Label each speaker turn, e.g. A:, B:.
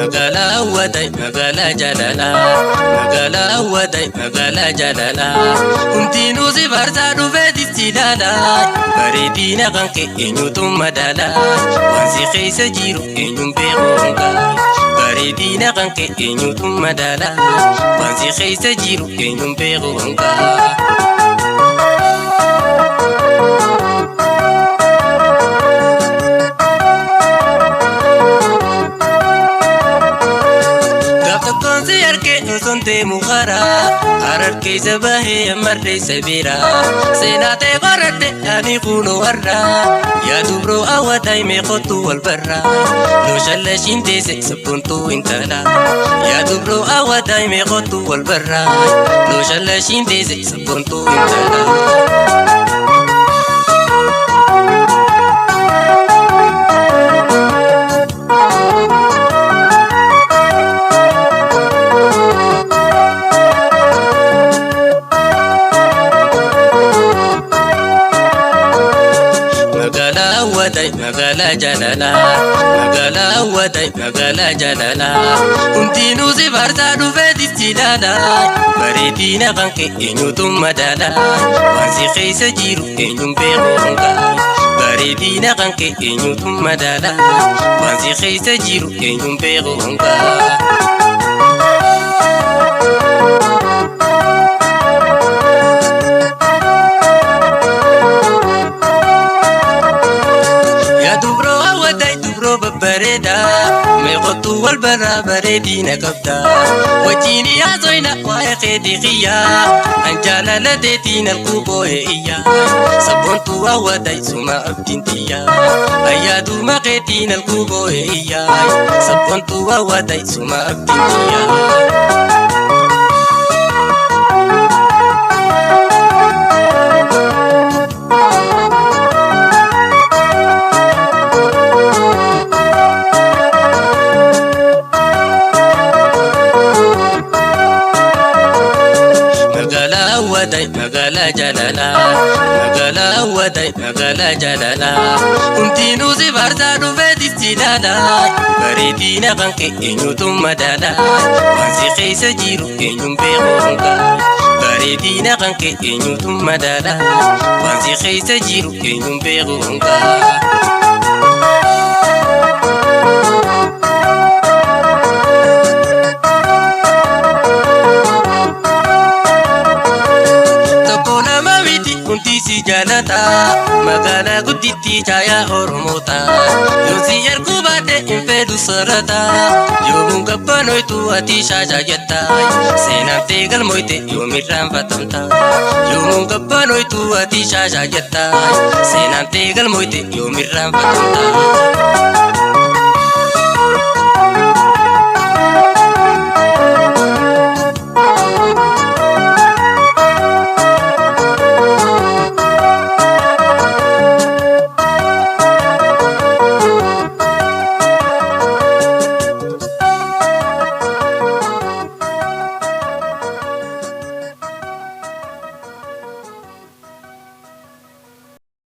A: magala wadai magala jalala magala wadai magala jalala umtinu si barza duve distilala baredina kanke enyutum madala wansi khaysa jiru enyum beronga baredina kanke enyutum madala wansi khaysa jiru enyum beronga sonte mukhara arar ke zabahe amarre sabira senate qarate ani khunu warra ya dubro awadai me khotu wal barra lo shalla shinte se sabuntu intala ya dubro awadai me khotu wal barra lo shalla shinte se sabuntu intala magala jalala magala wadai magala jalala umtinu si barza duve distilala baredina kanke enyutum madala wansi khaysa jiru enyum beronga baredina kanke enyutum madala wansi khaysa jiru enyum beronga بريدا ميغطو والبرا بريدين كبدا وجيني يا زينة وايقيدي خيا انجالا لديتين القوبو هيا سبونتو ووداي سما ابتنتيا ايادو مقيتين القوبو هيا سبونتو ووداي سما ابتنتيا magala jalala magala wadai magala jalala umtinu si barza duve distilala baredina kanke enyutum madala wansi khaysa jiru enyum beronga baredina kanke enyutum madala wansi khaysa jiru enyum beronga si jalata magala gudditi chaya ormota yosi yarkubate infedu sarata yomun gabbanoy tu ati shaja yatta senante galmoyte yomiran fatamta yomun gabbanoy tu ati shaja yatta senante galmoyte yomiran fatamta